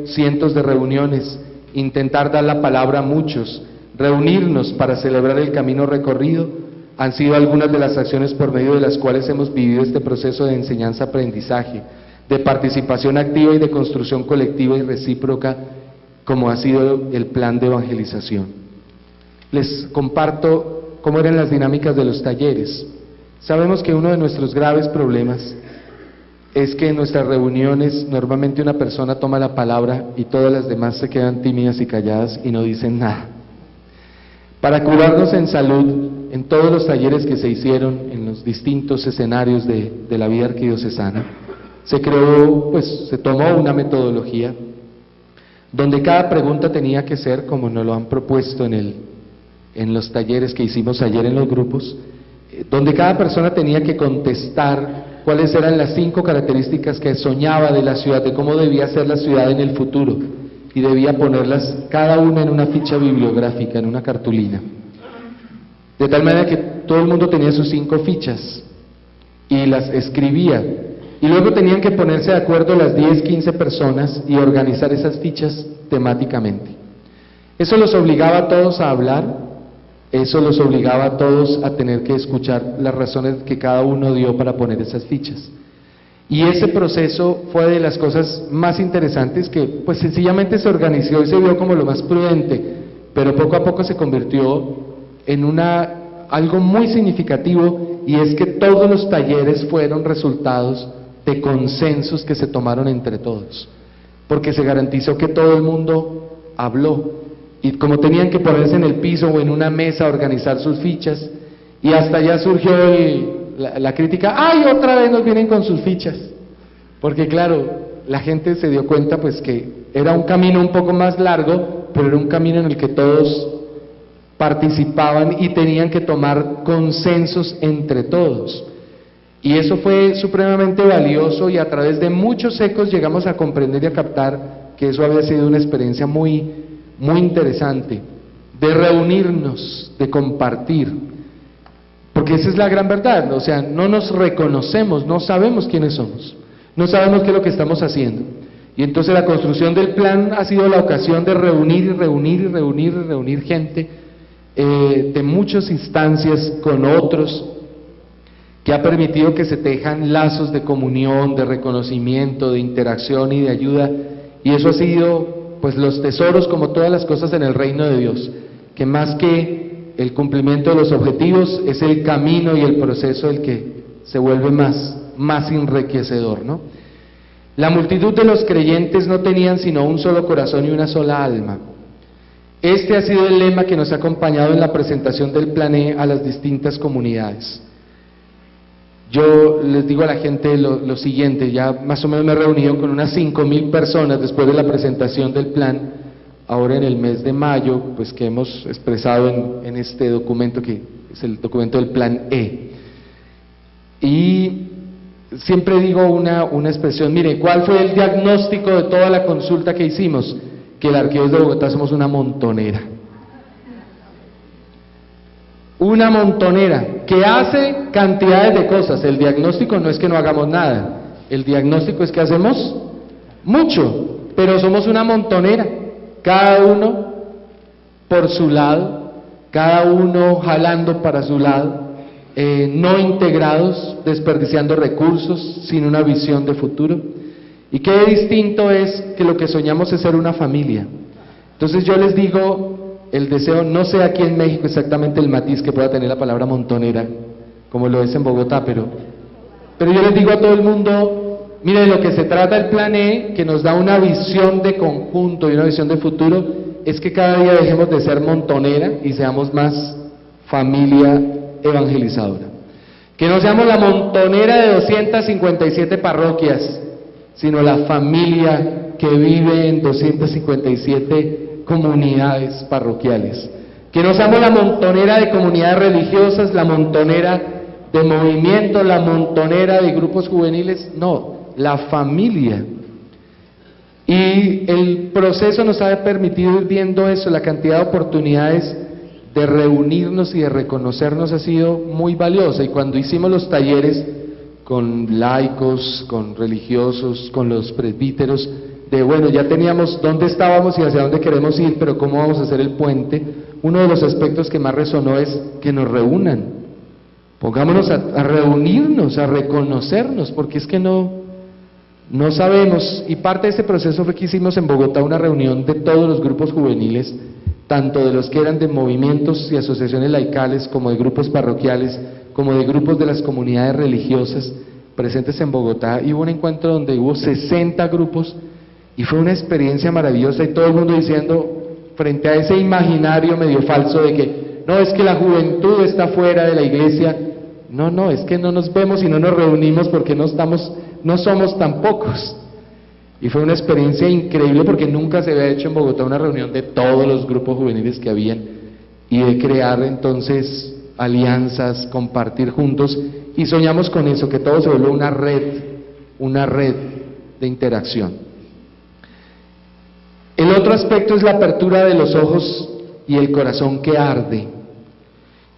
cientos de reuniones, intentar dar la palabra a muchos, reunirnos para celebrar el camino recorrido, han sido algunas de las acciones por medio de las cuales hemos vivido este proceso de enseñanza-aprendizaje, de participación activa y de construcción colectiva y recíproca, como ha sido el plan de evangelización. Les comparto cómo eran las dinámicas de los talleres. Sabemos que uno de nuestros graves problemas es que en nuestras reuniones normalmente una persona toma la palabra y todas las demás se quedan tímidas y calladas y no dicen nada. Para curarnos en salud, en todos los talleres que se hicieron en los distintos escenarios de la vida arquidiocesana, se tomó una metodología donde cada pregunta tenía que ser, como nos lo han propuesto en los talleres que hicimos ayer en los grupos, donde cada persona tenía que contestar cuáles eran las 5 características que soñaba de la ciudad, de cómo debía ser la ciudad en el futuro, y debía ponerlas cada una en una ficha bibliográfica, en una cartulina. De tal manera que todo el mundo tenía sus 5 fichas y las escribía, y luego tenían que ponerse de acuerdo las 10, 15 personas y organizar esas fichas temáticamente. Eso los obligaba a todos a hablar. Eso los obligaba a todos a tener que escuchar las razones que cada uno dio para poner esas fichas. Y ese proceso fue de las cosas más interesantes que pues sencillamente se organizó y se vio como lo más prudente, pero poco a poco se convirtió en algo muy significativo, y es que todos los talleres fueron resultados de consensos que se tomaron entre todos, porque se garantizó que todo el mundo habló. Y como tenían que ponerse en el piso o en una mesa a organizar sus fichas, y hasta allá surgió la crítica: ¡ay, otra vez nos vienen con sus fichas! Porque claro, la gente se dio cuenta pues que era un camino un poco más largo, pero era un camino en el que todos participaban y tenían que tomar consensos entre todos. Y eso fue supremamente valioso, y a través de muchos ecos llegamos a comprender y a captar que eso había sido una experiencia muy interesante, de reunirnos, de compartir, porque esa es la gran verdad. O sea, no nos reconocemos, no sabemos quiénes somos, no sabemos qué es lo que estamos haciendo, y entonces la construcción del plan ha sido la ocasión de reunir gente de muchas instancias con otros, que ha permitido que se tejan lazos de comunión, de reconocimiento, de interacción y de ayuda, y eso ha sido pues los tesoros, como todas las cosas en el reino de Dios, que más que el cumplimiento de los objetivos es el camino y el proceso el que se vuelve más enriquecedor, ¿no? La multitud de los creyentes no tenían sino un solo corazón y una sola alma. Este ha sido el lema que nos ha acompañado en la presentación del plan a las distintas comunidades. Yo les digo a la gente lo siguiente, ya más o menos me he reunido con unas 5.000 personas después de la presentación del plan, ahora en el mes de mayo, pues que hemos expresado en este documento que es el documento del plan E. Y siempre digo una expresión, mire, ¿cuál fue el diagnóstico de toda la consulta que hicimos? Que la Arquidiócesis de Bogotá somos una montonera. Una montonera que hace cantidades de cosas. El diagnóstico no es que no hagamos nada, el diagnóstico es que hacemos mucho, pero somos una montonera, cada uno por su lado, cada uno jalando para su lado, no integrados, desperdiciando recursos, sin una visión de futuro. Y qué distinto es que lo que soñamos es ser una familia. Entonces yo les digo, el deseo, no sé aquí en México exactamente el matiz que pueda tener la palabra montonera, como lo es en Bogotá, pero yo les digo a todo el mundo, mire, de lo que se trata el plan E, que nos da una visión de conjunto y una visión de futuro, es que cada día dejemos de ser montonera y seamos más familia evangelizadora. Que no seamos la montonera de 257 parroquias, sino la familia que vive en 257 comunidades parroquiales. Que no seamos la montonera de comunidades religiosas, la montonera de movimientos, la montonera de grupos juveniles, no, la familia. Y el proceso nos ha permitido ir viendo eso, la cantidad de oportunidades de reunirnos y de reconocernos ha sido muy valiosa. Y cuando hicimos los talleres con laicos, con religiosos, con los presbíteros, de bueno, ya teníamos dónde estábamos y hacia dónde queremos ir, pero cómo vamos a hacer el puente, uno de los aspectos que más resonó es que nos reúnan, pongámonos a reunirnos, a reconocernos, porque es que no sabemos, y parte de este proceso fue que hicimos en Bogotá una reunión de todos los grupos juveniles, tanto de los que eran de movimientos y asociaciones laicales, como de grupos parroquiales, como de grupos de las comunidades religiosas presentes en Bogotá, y hubo un encuentro donde hubo 60 grupos, y fue una experiencia maravillosa, y todo el mundo diciendo, frente a ese imaginario medio falso de que, no, es que la juventud está fuera de la iglesia, no, es que no nos vemos y no nos reunimos porque no somos tan pocos. Y fue una experiencia increíble porque nunca se había hecho en Bogotá una reunión de todos los grupos juveniles que habían, y de crear entonces alianzas, compartir juntos, y soñamos con eso, que todo se vuelva una red de interacción. El otro aspecto es la apertura de los ojos y el corazón que arde.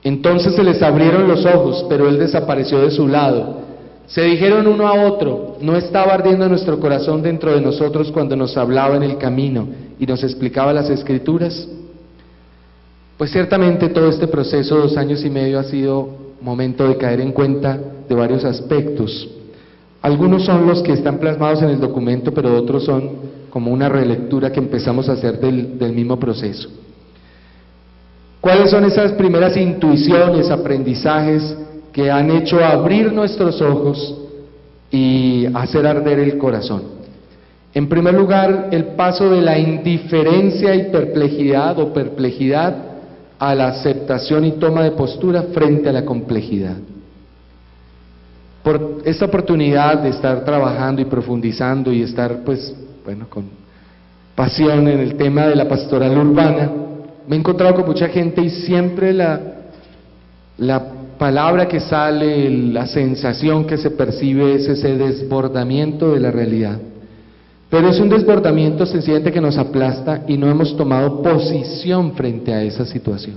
Entonces se les abrieron los ojos, pero él desapareció de su lado. Se dijeron uno a otro, ¿no estaba ardiendo nuestro corazón dentro de nosotros cuando nos hablaba en el camino y nos explicaba las Escrituras? Pues ciertamente todo este proceso, 2 años y medio, ha sido momento de caer en cuenta de varios aspectos. Algunos son los que están plasmados en el documento, pero otros son como una relectura que empezamos a hacer del mismo proceso. ¿Cuáles son esas primeras intuiciones, aprendizajes que han hecho abrir nuestros ojos y hacer arder el corazón? En primer lugar, el paso de la indiferencia y perplejidad o perplejidad a la aceptación y toma de postura frente a la complejidad. Por esta oportunidad de estar trabajando y profundizando y estar con pasión en el tema de la pastoral urbana, me he encontrado con mucha gente y siempre la palabra que sale, la sensación que se percibe es ese desbordamiento de la realidad. Pero es un desbordamiento sencillamente que nos aplasta y no hemos tomado posición frente a esa situación.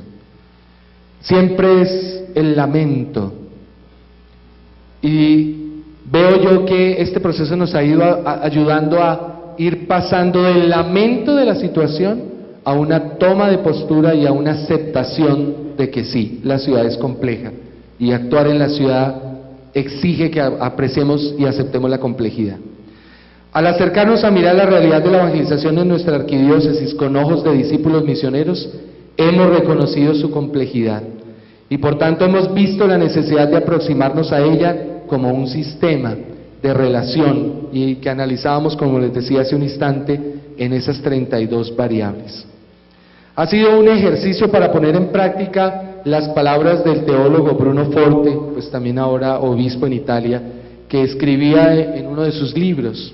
Siempre es el lamento. Y veo yo que este proceso nos ha ido ayudando a ir pasando del lamento de la situación a una toma de postura y a una aceptación de que sí, la ciudad es compleja y actuar en la ciudad exige que apreciemos y aceptemos la complejidad. Al acercarnos a mirar la realidad de la evangelización en nuestra arquidiócesis con ojos de discípulos misioneros, hemos reconocido su complejidad y por tanto hemos visto la necesidad de aproximarnos a ella como un sistema de relación y que analizábamos, como les decía hace un instante, en esas 32 variables. Ha sido un ejercicio para poner en práctica las palabras del teólogo Bruno Forte, pues también ahora obispo en Italia, que escribía en uno de sus libros: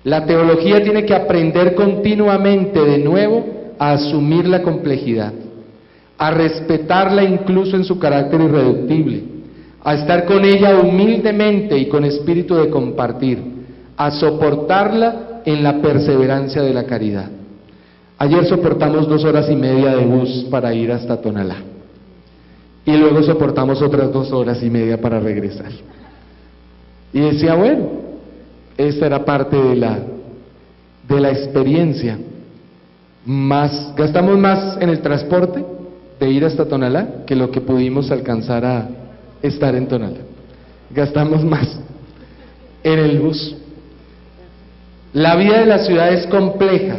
la teología tiene que aprender continuamente de nuevo a asumir la complejidad, a respetarla incluso en su carácter irreductible, a estar con ella humildemente y con espíritu de compartir, a soportarla en la perseverancia de la caridad. Ayer soportamos 2 horas y media de bus para ir hasta Tonalá, y luego soportamos otras 2 horas y media para regresar. Y decía, bueno, esta era parte de la experiencia. Gastamos más en el transporte de ir hasta Tonalá que lo que pudimos alcanzar a estar en Tonalá. Gastamos más en el bus. La vida de la ciudad es compleja,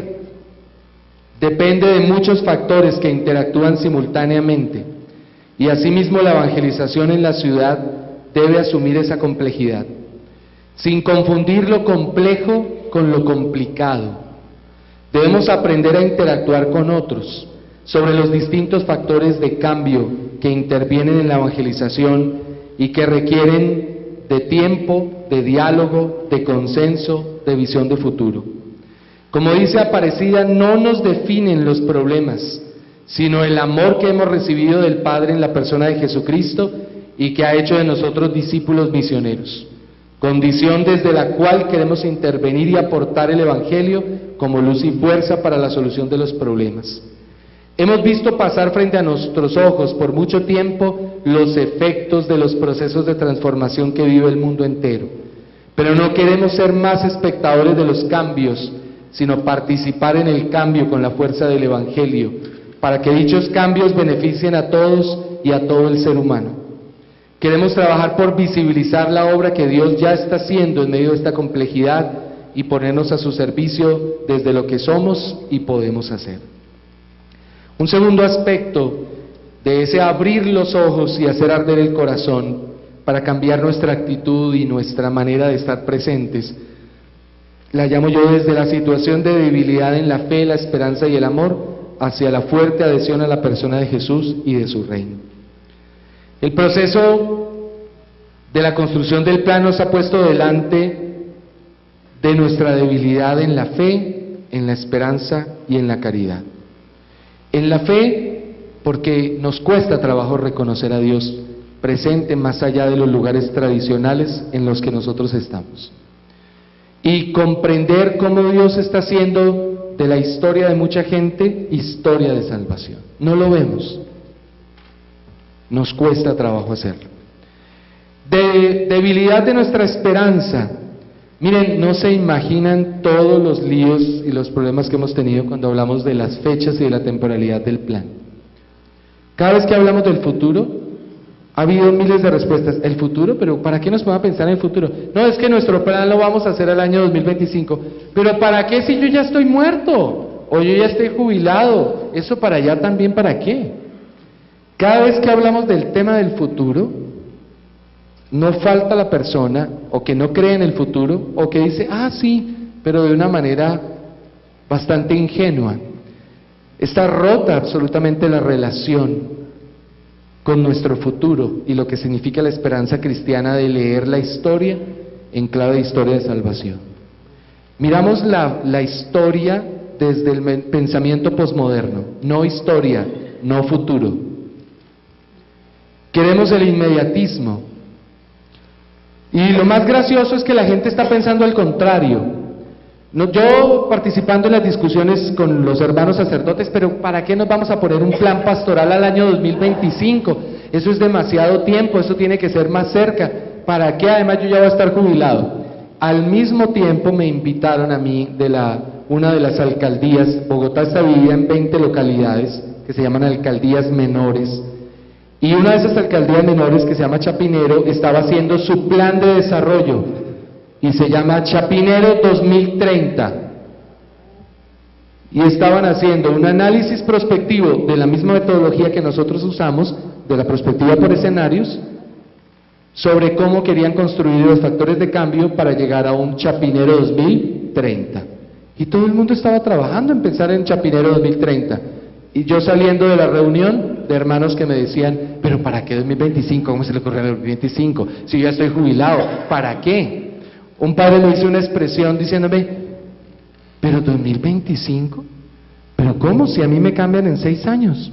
depende de muchos factores que interactúan simultáneamente, y asimismo la evangelización en la ciudad debe asumir esa complejidad, sin confundir lo complejo con lo complicado. Debemos aprender a interactuar con otros sobre los distintos factores de cambio que intervienen en la evangelización y que requieren de tiempo, de diálogo, de consenso, de visión de futuro. Como dice Aparecida, no nos definen los problemas, sino el amor que hemos recibido del Padre en la persona de Jesucristo y que ha hecho de nosotros discípulos misioneros, condición desde la cual queremos intervenir y aportar el Evangelio como luz y fuerza para la solución de los problemas. Hemos visto pasar frente a nuestros ojos por mucho tiempo los efectos de los procesos de transformación que vive el mundo entero, pero no queremos ser más espectadores de los cambios, sino participar en el cambio con la fuerza del Evangelio, para que dichos cambios beneficien a todos y a todo el ser humano. Queremos trabajar por visibilizar la obra que Dios ya está haciendo en medio de esta complejidad y ponernos a su servicio desde lo que somos y podemos hacer. Un segundo aspecto de ese abrir los ojos y hacer arder el corazón para cambiar nuestra actitud y nuestra manera de estar presentes, la llamo yo desde la situación de debilidad en la fe, la esperanza y el amor, hacia la fuerte adhesión a la persona de Jesús y de su reino. El proceso de la construcción del plan nos ha puesto delante de nuestra debilidad en la fe, en la esperanza y en la caridad. En la fe, porque nos cuesta trabajo reconocer a Dios presente más allá de los lugares tradicionales en los que nosotros estamos, y comprender cómo Dios está haciendo de la historia de mucha gente historia de salvación. No lo vemos, nos cuesta trabajo hacerlo. De debilidad de nuestra esperanza. Miren, no se imaginan todos los líos y los problemas que hemos tenido cuando hablamos de las fechas y de la temporalidad del plan. Cada vez que hablamos del futuro, ha habido miles de respuestas. ¿El futuro? ¿Pero para qué nos vamos a pensar en el futuro? No, es que nuestro plan lo vamos a hacer al año 2025. ¿Pero para qué si yo ya estoy muerto? O yo ya estoy jubilado. ¿Eso para allá también para qué? Cada vez que hablamos del tema del futuro, no falta la persona o que no cree en el futuro o que dice, ah sí, pero de una manera bastante ingenua. Está rota absolutamente la relación con nuestro futuro y lo que significa la esperanza cristiana de leer la historia en clave de historia de salvación. Miramos la historia desde el pensamiento posmoderno, no historia, no futuro. Queremos el inmediatismo. Y lo más gracioso es que la gente está pensando al contrario. Yo participando en las discusiones con los hermanos sacerdotes, pero ¿para qué nos vamos a poner un plan pastoral al año 2025? Eso es demasiado tiempo, eso tiene que ser más cerca. ¿Para qué? Además yo ya voy a estar jubilado. Al mismo tiempo me invitaron a mí una de las alcaldías. Bogotá está dividida en 20 localidades que se llaman alcaldías menores. Y una de esas alcaldías menores, que se llama Chapinero, estaba haciendo su plan de desarrollo y se llama Chapinero 2030. Y estaban haciendo un análisis prospectivo de la misma metodología que nosotros usamos, de la perspectiva por escenarios, sobre cómo querían construir los factores de cambio para llegar a un Chapinero 2030. Y todo el mundo estaba trabajando en pensar en Chapinero 2030. Y yo saliendo de la reunión, de hermanos que me decían, pero ¿para qué 2025? ¿Cómo se le ocurre a 2025? Si yo ya estoy jubilado, ¿para qué? Un padre me hizo una expresión diciéndome, ¿pero 2025? ¿Pero cómo? Si a mí me cambian en 6 años.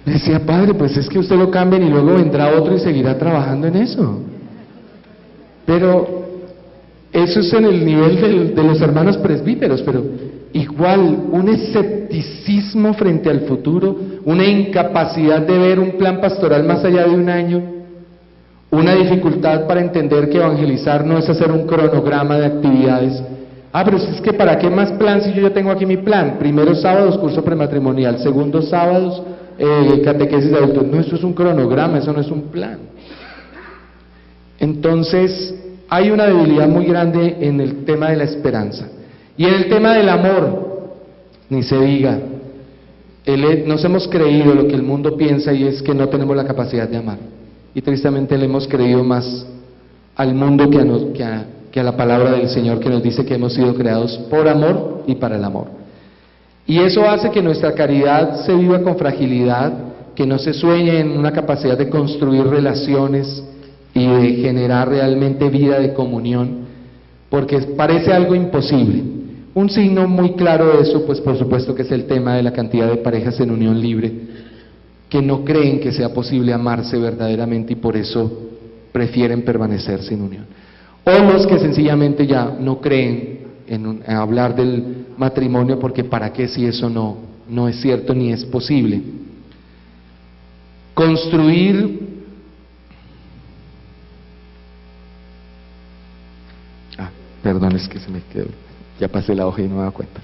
Le decía, padre, pues es que usted lo cambien y luego vendrá otro y seguirá trabajando en eso. Pero eso es en el nivel de los hermanos presbíteros, pero igual un escepticismo frente al futuro, una incapacidad de ver un plan pastoral más allá de un año, una dificultad para entender que evangelizar no es hacer un cronograma de actividades. Pero si es que ¿para qué más plan si yo ya tengo aquí mi plan? Primeros sábados, curso prematrimonial, segundos sábados, catequesis de adultos. No, eso es un cronograma, eso no es un plan. Entonces, hay una debilidad muy grande en el tema de la esperanza. Y en el tema del amor, ni se diga, nos hemos creído lo que el mundo piensa y es que no tenemos la capacidad de amar. Y tristemente le hemos creído más al mundo que a la palabra del Señor, que nos dice que hemos sido creados por amor y para el amor. Y eso hace que nuestra caridad se viva con fragilidad, que no se sueñe en una capacidad de construir relaciones y de generar realmente vida de comunión, porque parece algo imposible. Un signo muy claro de eso, pues por supuesto que es el tema de la cantidad de parejas en unión libre, que no creen que sea posible amarse verdaderamente y por eso prefieren permanecer sin unión. O los que sencillamente ya no creen en hablar del matrimonio, porque ¿para qué si eso no es cierto ni es posible? Construir perdón, es que se me quedó, ya pasé la hoja y no me da cuenta.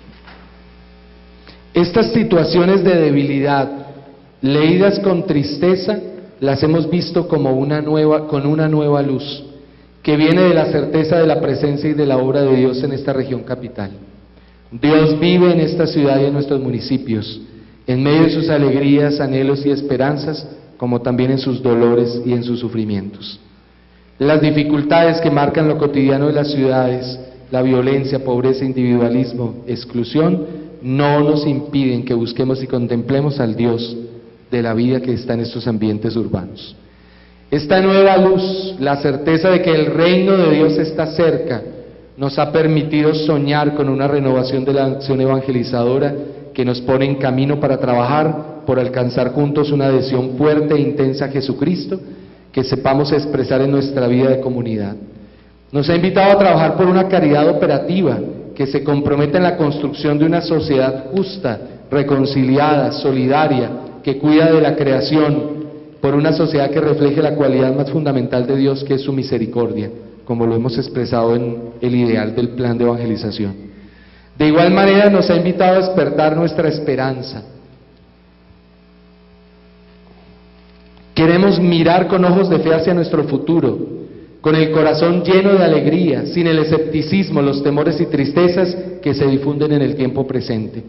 Estas situaciones de debilidad, leídas con tristeza, las hemos visto como con una nueva luz, que viene de la certeza de la presencia y de la obra de Dios en esta región capital. Dios vive en esta ciudad y en nuestros municipios, en medio de sus alegrías, anhelos y esperanzas, como también en sus dolores y en sus sufrimientos. Las dificultades que marcan lo cotidiano de las ciudades, la violencia, pobreza, individualismo, exclusión, no nos impiden que busquemos y contemplemos al Dios de la vida que está en estos ambientes urbanos. Esta nueva luz, la certeza de que el reino de Dios está cerca, nos ha permitido soñar con una renovación de la acción evangelizadora que nos pone en camino para trabajar por alcanzar juntos una adhesión fuerte e intensa a Jesucristo, que sepamos expresar en nuestra vida de comunidad. Nos ha invitado a trabajar por una caridad operativa que se comprometa en la construcción de una sociedad justa, reconciliada, solidaria, que cuida de la creación, por una sociedad que refleje la cualidad más fundamental de Dios, que es su misericordia, como lo hemos expresado en el ideal del plan de evangelización. De igual manera nos ha invitado a despertar nuestra esperanza. Queremos mirar con ojos de fe hacia nuestro futuro, con el corazón lleno de alegría, sin el escepticismo, los temores y tristezas que se difunden en el tiempo presente.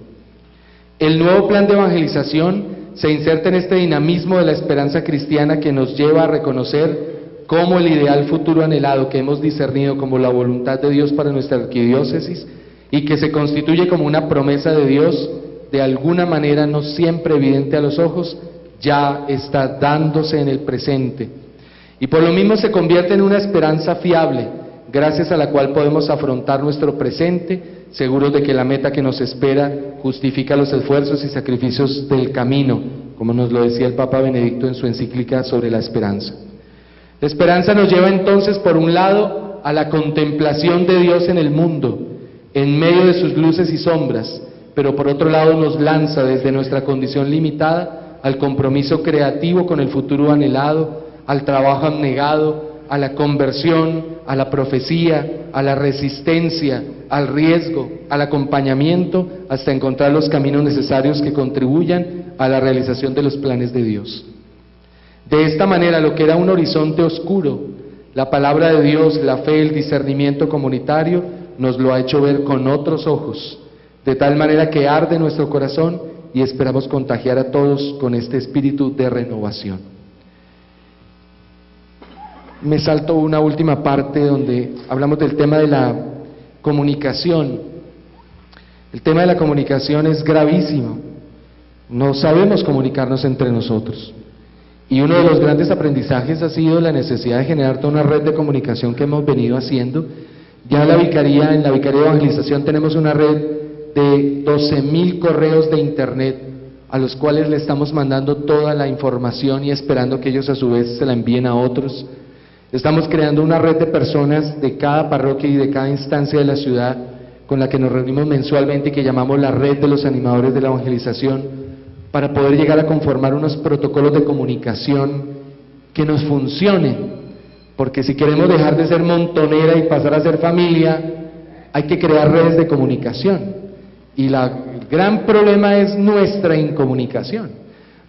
El nuevo plan de evangelización se inserta en este dinamismo de la esperanza cristiana que nos lleva a reconocer cómo el ideal futuro anhelado que hemos discernido como la voluntad de Dios para nuestra arquidiócesis y que se constituye como una promesa de Dios, de alguna manera no siempre evidente a los ojos, ya está dándose en el presente, y por lo mismo se convierte en una esperanza fiable, gracias a la cual podemos afrontar nuestro presente, seguros de que la meta que nos espera justifica los esfuerzos y sacrificios del camino, como nos lo decía el Papa Benedicto en su encíclica sobre la esperanza. La esperanza nos lleva entonces, por un lado, a la contemplación de Dios en el mundo, en medio de sus luces y sombras, pero por otro lado nos lanza desde nuestra condición limitada al compromiso creativo con el futuro anhelado, al trabajo abnegado, a la conversión, a la profecía, a la resistencia, al riesgo, al acompañamiento, hasta encontrar los caminos necesarios que contribuyan a la realización de los planes de Dios. De esta manera, lo que era un horizonte oscuro, la palabra de Dios, la fe, el discernimiento comunitario, nos lo ha hecho ver con otros ojos, de tal manera que arde nuestro corazón y esperamos contagiar a todos con este espíritu de renovación. Me salto una última parte donde hablamos del tema de la comunicación. El tema de la comunicación es gravísimo. no sabemos comunicarnos entre nosotros. Y uno de los grandes aprendizajes ha sido la necesidad de generar toda una red de comunicación que hemos venido haciendo. Ya en la Vicaría de Evangelización tenemos una red de 12.000 correos de internet a los cuales le estamos mandando toda la información y esperando que ellos a su vez se la envíen a otros. Estamos creando una red de personas de cada parroquia y de cada instancia de la ciudad con la que nos reunimos mensualmente y que llamamos la red de los animadores de la evangelización, para poder llegar a conformar unos protocolos de comunicación que nos funcionen, porque si queremos dejar de ser montonera y pasar a ser familia, hay que crear redes de comunicación, y el gran problema es nuestra incomunicación.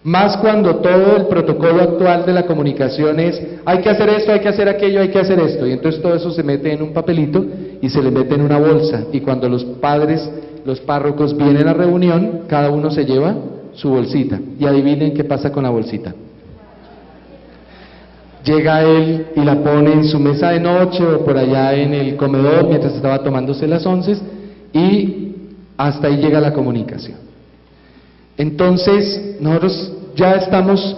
Más cuando todo el protocolo actual de la comunicación es, hay que hacer esto, hay que hacer aquello, hay que hacer esto, y entonces todo eso se mete en un papelito y se le mete en una bolsa, y cuando los padres, los párrocos vienen a reunión, cada uno se lleva su bolsita, y adivinen qué pasa con la bolsita. Llega él y la pone en su mesa de noche o por allá en el comedor mientras estaba tomándose las onces, y hasta ahí llega la comunicación. Entonces, nosotros ya estamos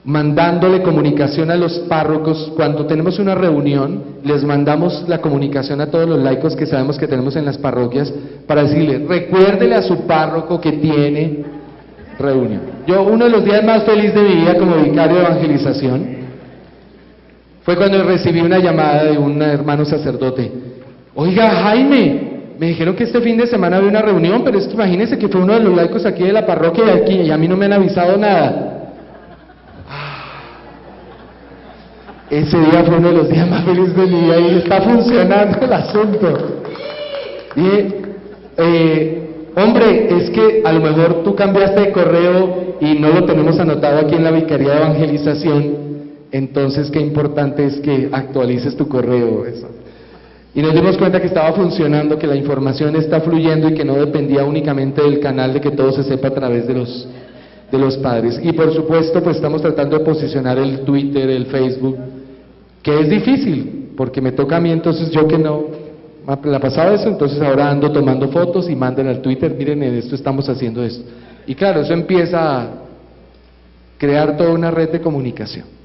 mandándole comunicación a los párrocos. Cuando tenemos una reunión, les mandamos la comunicación a todos los laicos que sabemos que tenemos en las parroquias para decirle, recuérdele a su párroco que tiene reunión. Yo, uno de los días más felices de mi vida como vicario de evangelización fue cuando recibí una llamada de un hermano sacerdote. Oiga, Jaime, me dijeron que este fin de semana había una reunión, pero es que imagínense que fue uno de los laicos aquí de la parroquia de aquí y a mí no me han avisado nada. Ese día fue uno de los días más felices de mi vida y está funcionando el asunto. Hombre, es que a lo mejor tú cambiaste de correo y no lo tenemos anotado aquí en la Vicaría de Evangelización, entonces qué importante es que actualices tu correo. Eso. Y nos dimos cuenta que estaba funcionando, que la información está fluyendo y que no dependía únicamente del canal de que todo se sepa a través de los padres. Y por supuesto, pues estamos tratando de posicionar el Twitter, el Facebook, que es difícil, porque me toca a mí, entonces yo que no la pasaba eso, entonces ahora ando tomando fotos y manden al Twitter, miren, en esto estamos haciendo esto. Y claro, eso empieza a crear toda una red de comunicación.